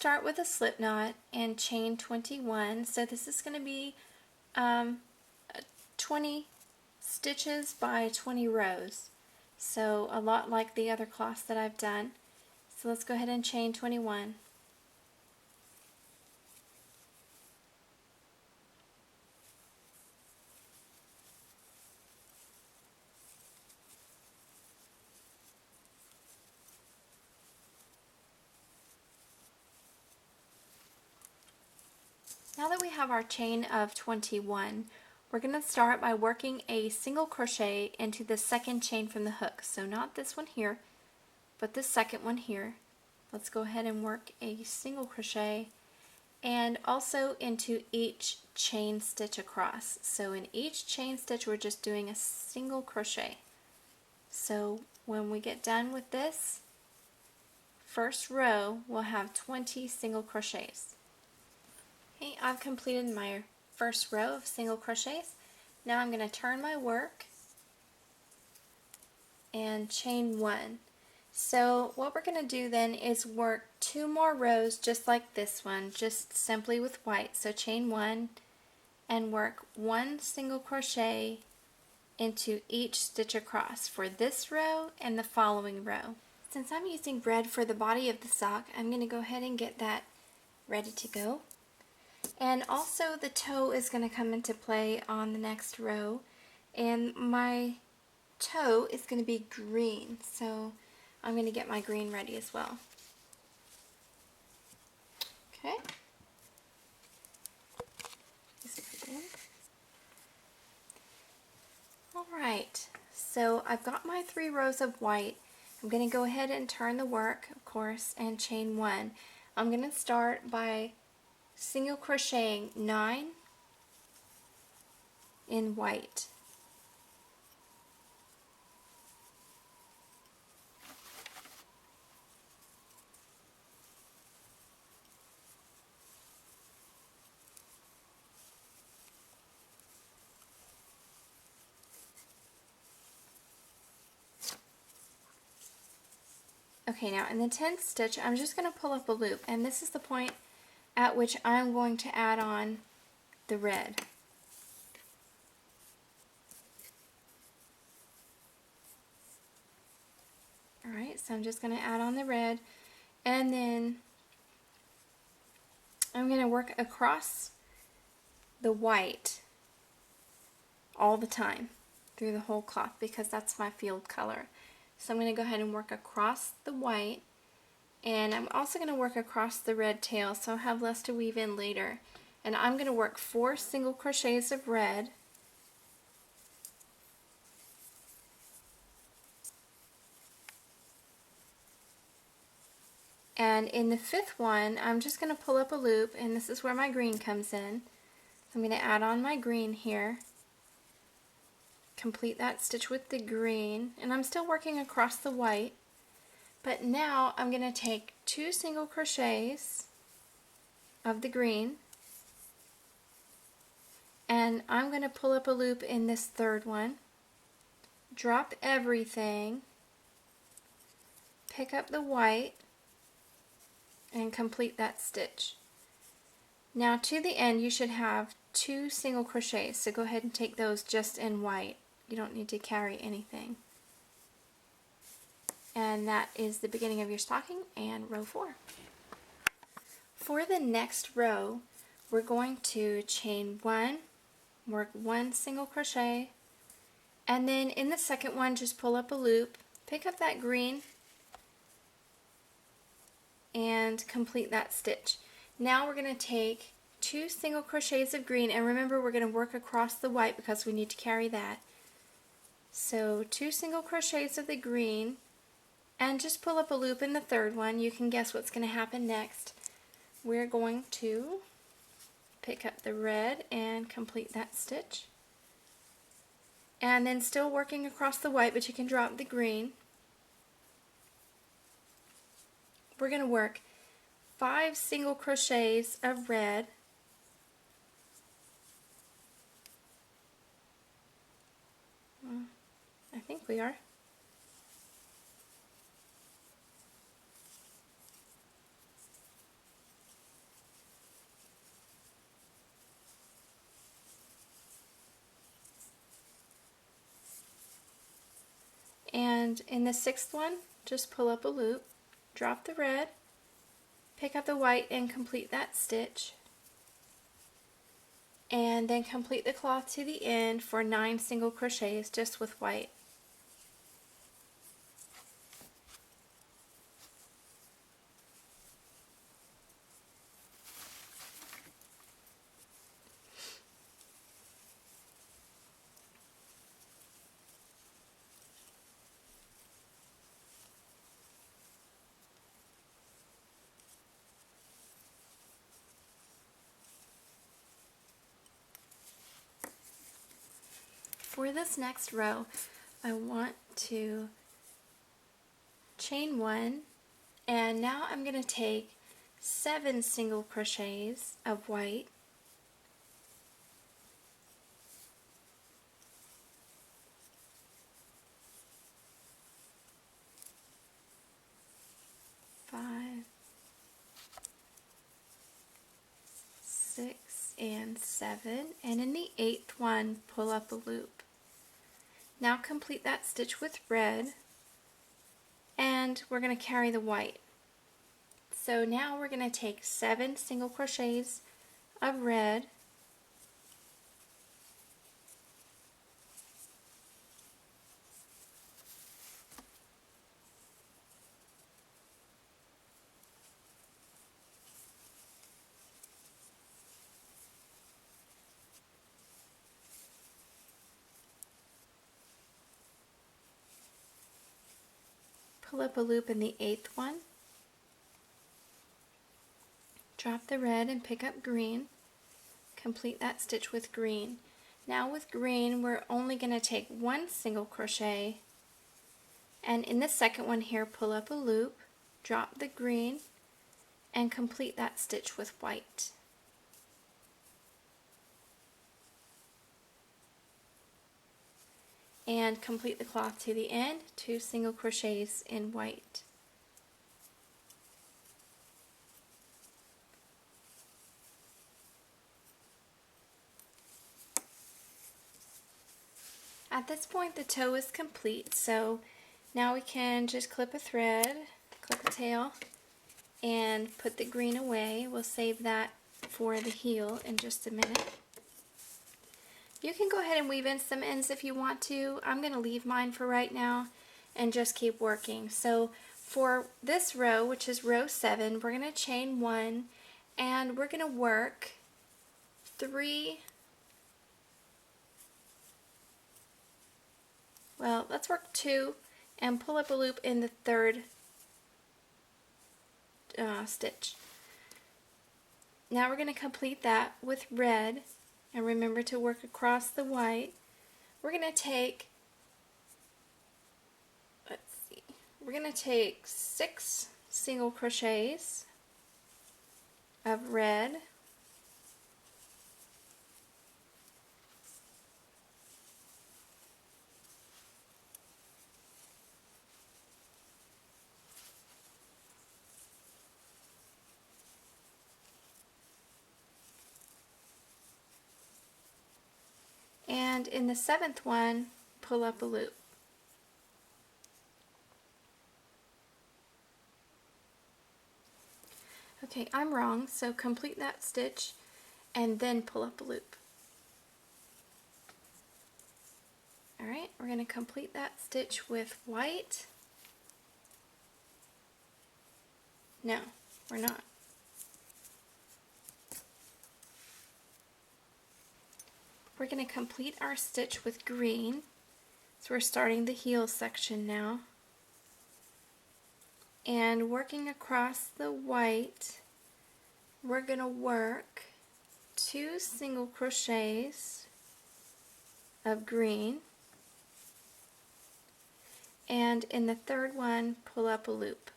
start with a slip knot and chain 21. So this is going to be 20 stitches by 20 rows. So a lot like the other cloths that I've done. So let's go ahead and chain 21. Now that we have our chain of 21, we're going to start by working a single crochet into the second chain from the hook. So not this one here, but the second one here. Let's go ahead and work a single crochet and also into each chain stitch across. So in each chain stitch we're just doing a single crochet. So when we get done with this first row, we'll have 20 single crochets. Okay, I've completed my first row of single crochets. Now I'm going to turn my work and chain 1. So what we're going to do then is work 2 more rows just like this one, just simply with white. So chain 1 and work 1 single crochet into each stitch across for this row and the following row. Since I'm using red for the body of the sock, I'm going to go ahead and get that ready to go. And also the toe is going to come into play on the next row, and my toe is going to be green, so I'm going to get my green ready as well. Okay. Alright, so I've got my 3 rows of white. I'm going to go ahead and turn the work, of course, and chain 1. I'm going to start by single crocheting 9 in white. Okay, now in the 10th stitch I'm just going to pull up a loop, and this is the point at which I'm going to add on the red. Alright, so I'm just going to add on the red, and then I'm going to work across the white all the time through the whole cloth because that's my field color. So I'm going to go ahead and work across the white, and I'm also going to work across the red tail so I'll have less to weave in later. And I'm going to work 4 single crochets of red, and in the 5th one I'm just going to pull up a loop, and this is where my green comes in. So I'm going to add on my green here, complete that stitch with the green, and I'm still working across the white, but now I'm going to take 2 single crochets of the green, and I'm going to pull up a loop in this 3rd one, drop everything, pick up the white, and complete that stitch. Now to the end you should have 2 single crochets, so go ahead and take those just in white. You don't need to carry anything. And that is the beginning of your stocking and row 4. For the next row, we're going to chain 1, work 1 single crochet, and then in the 2nd one just pull up a loop, pick up that green, and complete that stitch. Now we're going to take 2 single crochets of green, and remember we're going to work across the white because we need to carry that. So 2 single crochets of the green, and just pull up a loop in the 3rd one. You can guess what's going to happen next. We're going to pick up the red and complete that stitch. And then still working across the white, but you can drop the green. We're going to work 5 single crochets of red, I think we are. And in the sixth one, just pull up a loop, drop the red, pick up the white and complete that stitch, and then complete the cloth to the end for 9 single crochets just with white. For this next row, I want to chain 1, and now I'm going to take 7 single crochets of white, five, 6, and 7, and in the 8th one, pull up a loop. Now complete that stitch with red, and we're going to carry the white. So now we're going to take 7 single crochets of red, pull up a loop in the 8th one, drop the red and pick up green, complete that stitch with green. Now with green, we're only going to take 1 single crochet, and in the second one here, pull up a loop, drop the green, and complete that stitch with white. And complete the cloth to the end, 2 single crochets in white. At this point the toe is complete, so now we can just clip a thread, clip a tail, and put the green away. We'll save that for the heel in just a minute. You can go ahead and weave in some ends if you want to. I'm going to leave mine for right now and just keep working. So for this row, which is row 7, we're going to chain 1 and we're going to work 3, well, let's work 2 and pull up a loop in the 3rd stitch. Now we're going to complete that with red, and remember to work across the white. We're going to take, we're going to take 6 single crochets of red, and in the 7th one, pull up a loop. Okay, I'm wrong, so complete that stitch and then pull up a loop. Alright, we're going to complete that stitch with white. No, we're not. We're going to complete our stitch with green. So we're starting the heel section now. And working across the white, we're going to work 2 single crochets of green. And in the 3rd one, pull up a loop.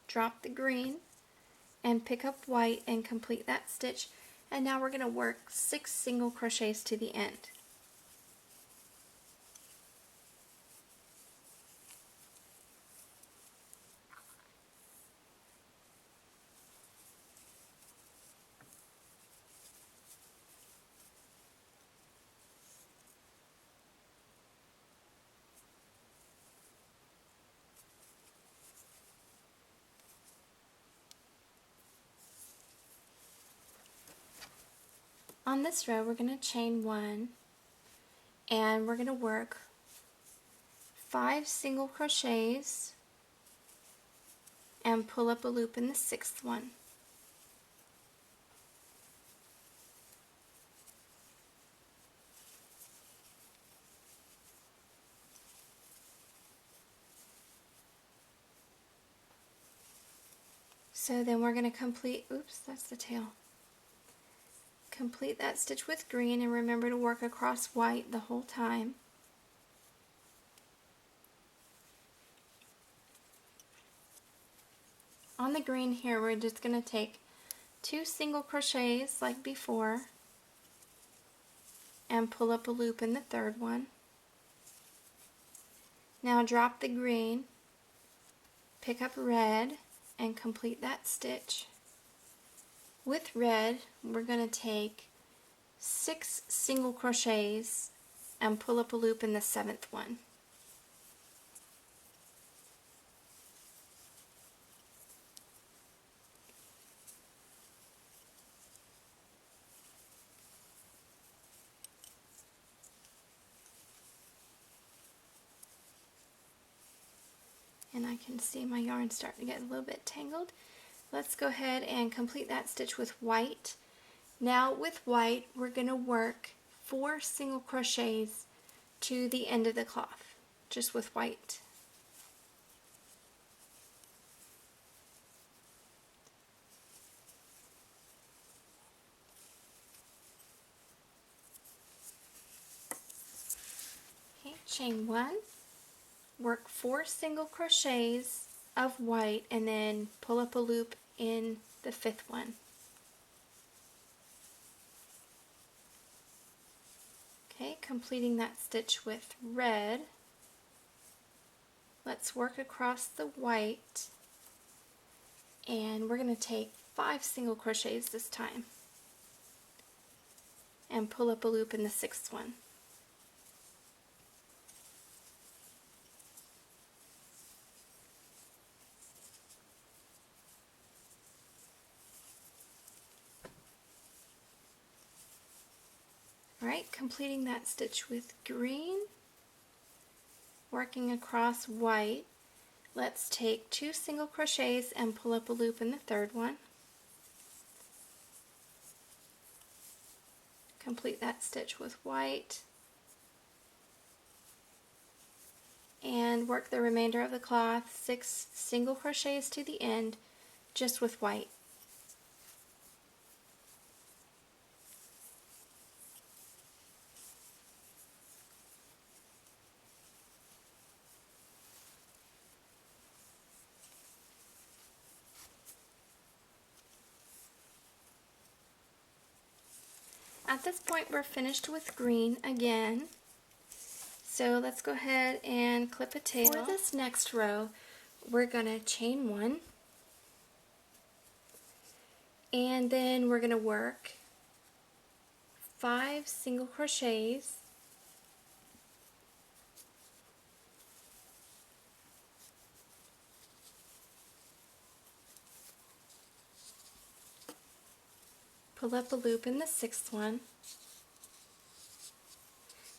Drop the green and pick up white and complete that stitch. And now we're going to work 6 single crochets to the end. On this row, we're going to chain 1, and we're going to work 5 single crochets and pull up a loop in the 6th one. So then we're going to complete, oops, that's the tail. Complete that stitch with green, and remember to work across white the whole time. On the green here, we're just going to take 2 single crochets like before and pull up a loop in the 3rd one. Now drop the green, pick up red, and complete that stitch. With red, we're going to take 6 single crochets and pull up a loop in the 7th one. And I can see my yarn starting to get a little bit tangled. Let's go ahead and complete that stitch with white. Now with white, we're going to work 4 single crochets to the end of the cloth, just with white. Okay, chain 1, work 4 single crochets of white, and then pull up a loop in the 5th one. Okay, completing that stitch with red. Let's work across the white, and we're going to take 5 single crochets this time and pull up a loop in the 6th one. Alright, completing that stitch with green, working across white. Let's take 2 single crochets and pull up a loop in the 3rd one. Complete that stitch with white, and work the remainder of the cloth 6 single crochets to the end, just with white. At this point, we're finished with green again. So let's go ahead and clip a tail. For this next row, we're going to chain 1, and then we're going to work 5 single crochets, pull up a loop in the 6th one.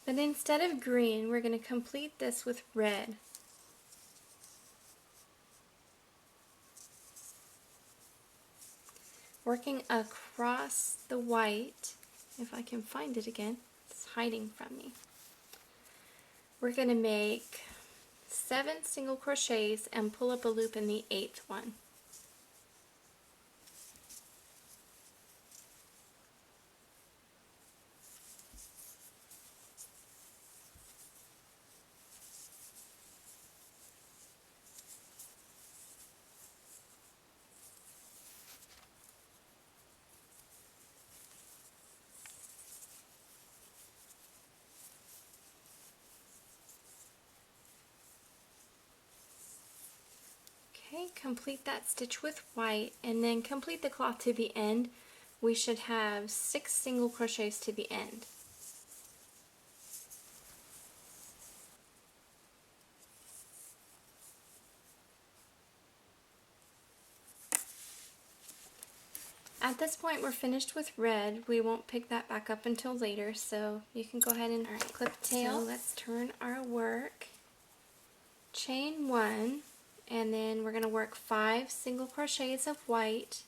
But instead of green, we're going to complete this with red. Working across the white, if I can find it again, it's hiding from me. We're going to make 7 single crochets and pull up a loop in the 8th one. Okay, complete that stitch with white, and then complete the cloth to the end. We should have 6 single crochets to the end. At this point we're finished with red. We won't pick that back up until later, so you can go ahead and clip the tail. So let's turn our work. Chain 1, and then we're going to work 5 single crochets of white,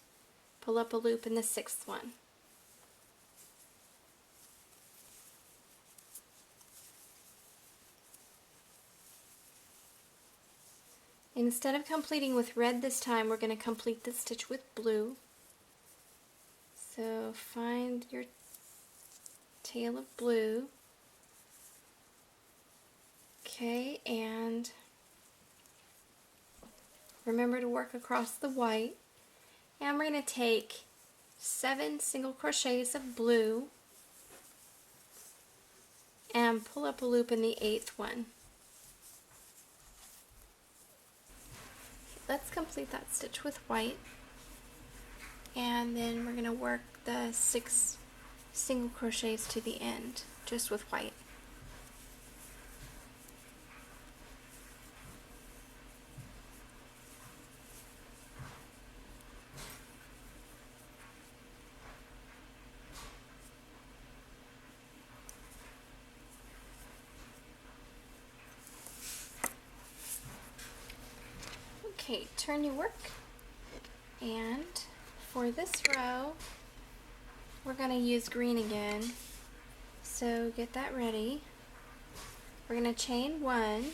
pull up a loop in the 6th one. Instead of completing with red this time, we're going to complete the stitch with blue. So find your tail of blue. Okay, and remember to work across the white. And we're going to take 7 single crochets of blue and pull up a loop in the 8th one. Let's complete that stitch with white, and then we're going to work the 6 single crochets to the end just with white. Okay, turn your work, and for this row we're going to use green again, so get that ready. We're going to chain 1,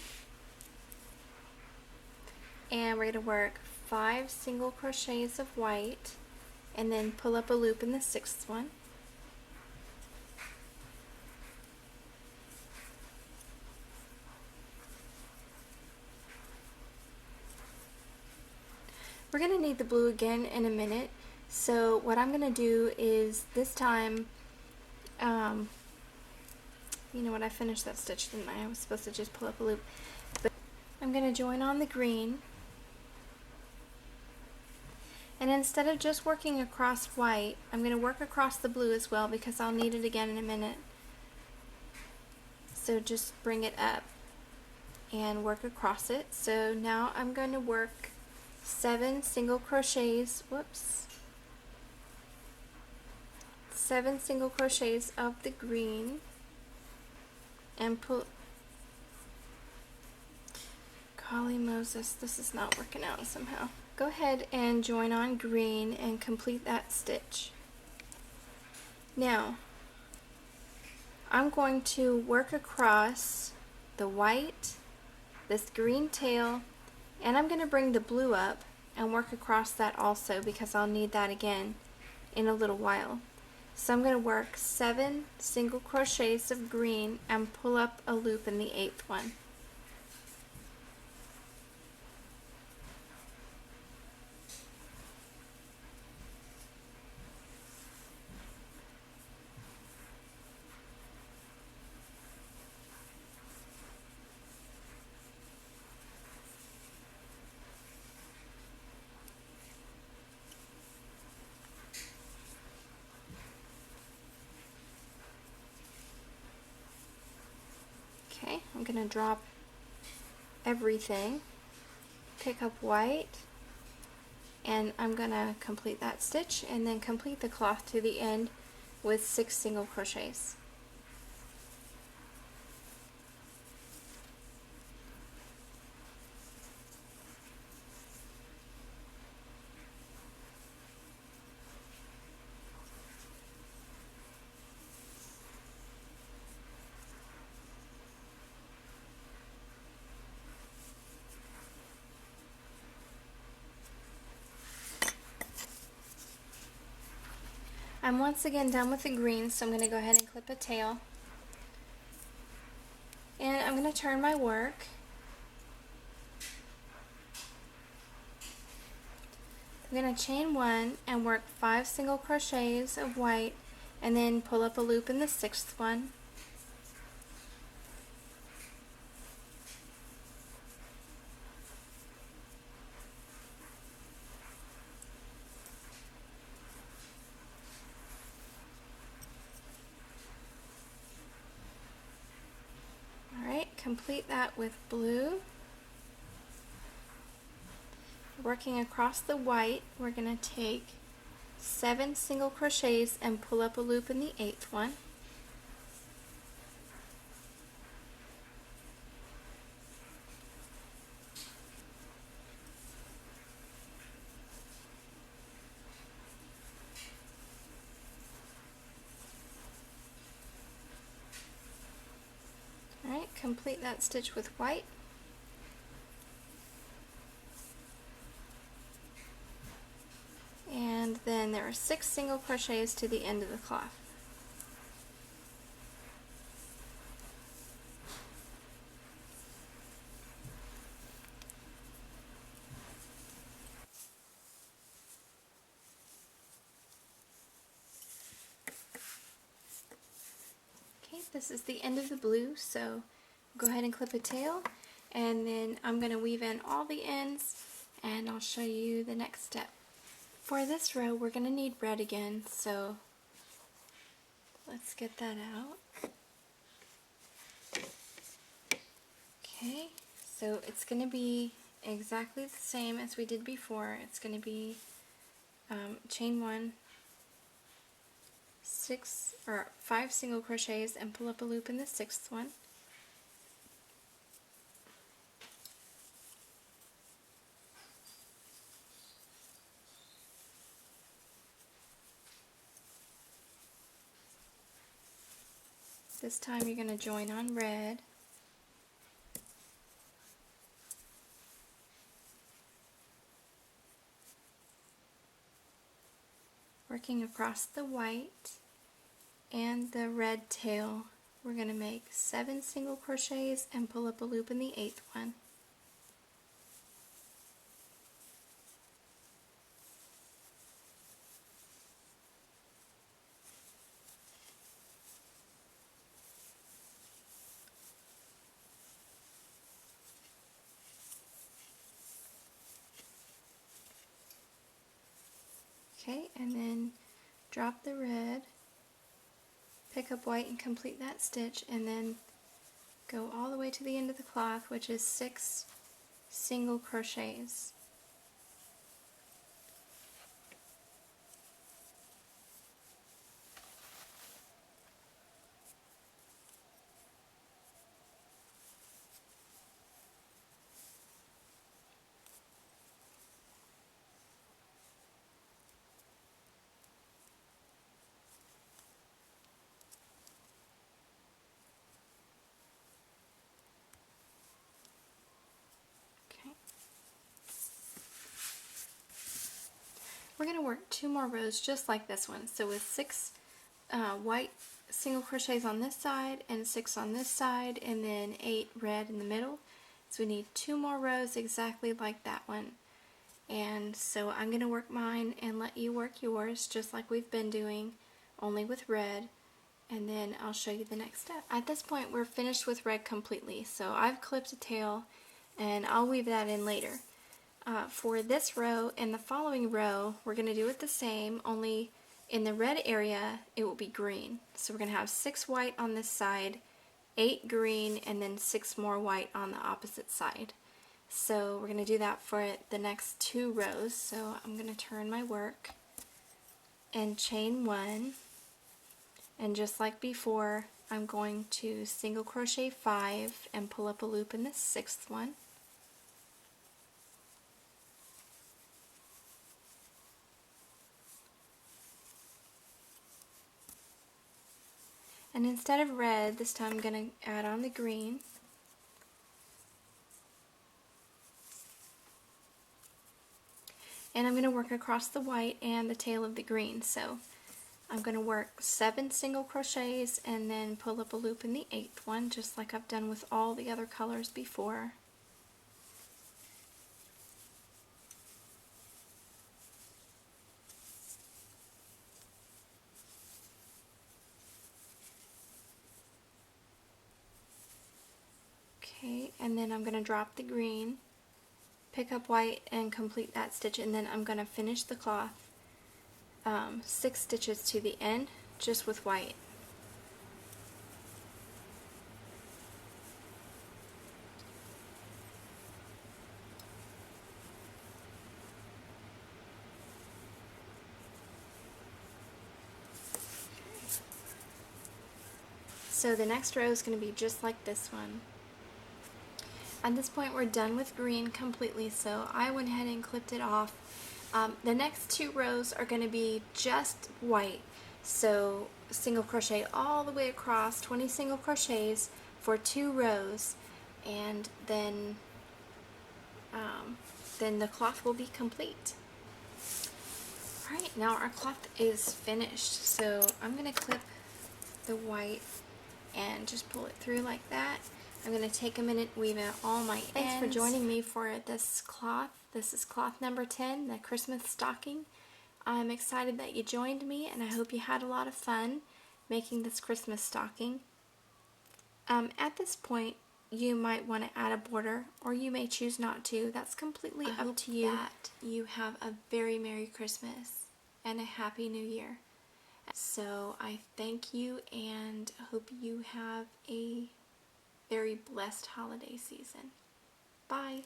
and we're going to work 5 single crochets of white and then pull up a loop in the 6th one. We're going to need the blue again in a minute, so what I'm going to do is this time, you know what, I finished that stitch, didn't I? I was supposed to just pull up a loop. But I'm going to join on the green, and instead of just working across white, I'm going to work across the blue as well because I'll need it again in a minute. So just bring it up and work across it. So now I'm going to work 7 single crochets, 7 single crochets of the green and pull. Golly Moses, this is not working out somehow. Go ahead and join on green and complete that stitch. Now I'm going to work across the white, this green tail, and I'm going to bring the blue up and work across that also because I'll need that again in a little while. So I'm going to work 7 single crochets of green and pull up a loop in the 8th one. Okay, I'm going to drop everything, pick up white, and I'm going to complete that stitch and then complete the cloth to the end with 6 single crochets. I'm once again done with the green, so I'm going to go ahead and clip a tail. And I'm going to turn my work. I'm going to chain 1 and work 5 single crochets of white and then pull up a loop in the 6th one. Complete that with blue. Working across the white, we're going to take 7 single crochets and pull up a loop in the 8th one. Alright, complete that stitch with white. And then there are 6 single crochets to the end of the cloth. Okay, this is the end of the blue, so go ahead and clip a tail, and then I'm going to weave in all the ends and I'll show you the next step. For this row we're going to need red again, so let's get that out. Okay, so it's going to be exactly the same as we did before. It's going to be chain 1, 5 single crochets and pull up a loop in the 6th one. This time you're going to join on red, working across the white and the red tail. We're going to make 7 single crochets and pull up a loop in the 8th one. Okay, and then drop the red, pick up white and complete that stitch, and then go all the way to the end of the cloth, which is 6 single crochets. We're going to work 2 more rows just like this one. So with 6 white single crochets on this side and 6 on this side, and then 8 red in the middle. So we need 2 more rows exactly like that one. And so I'm going to work mine and let you work yours just like we've been doing, only with red, and then I'll show you the next step. At this point we're finished with red completely, so I've clipped a tail and I'll weave that in later. For this row and the following row, we're going to do it the same, only in the red area it will be green. So we're going to have 6 white on this side, 8 green, and then 6 more white on the opposite side. So we're going to do that for the next 2 rows. So I'm going to turn my work and chain 1, and just like before I'm going to single crochet 5 and pull up a loop in the 6th one. And instead of red, this time I'm going to add on the green. And I'm going to work across the white and the tail of the green. So I'm going to work 7 single crochets and then pull up a loop in the 8th one, just like I've done with all the other colors before. Okay, and then I'm going to drop the green, pick up white and complete that stitch, and then I'm going to finish the cloth 6 stitches to the end just with white. So the next row is going to be just like this one. At this point we're done with green completely, so I went ahead and clipped it off. The next 2 rows are going to be just white, so single crochet all the way across, 20 single crochets for 2 rows, and then the cloth will be complete. Alright, now our cloth is finished, so I'm going to clip the white and just pull it through like that. I'm going to take a minute, weave out all my ends. Thanks for joining me for this cloth. This is cloth number 10, the Christmas stocking. I'm excited that you joined me, and I hope you had a lot of fun making this Christmas stocking. At this point, you might want to add a border, or you may choose not to. That's completely up to you. That you have a very Merry Christmas and a Happy New Year. So I thank you and hope you have a very blessed holiday season. Bye.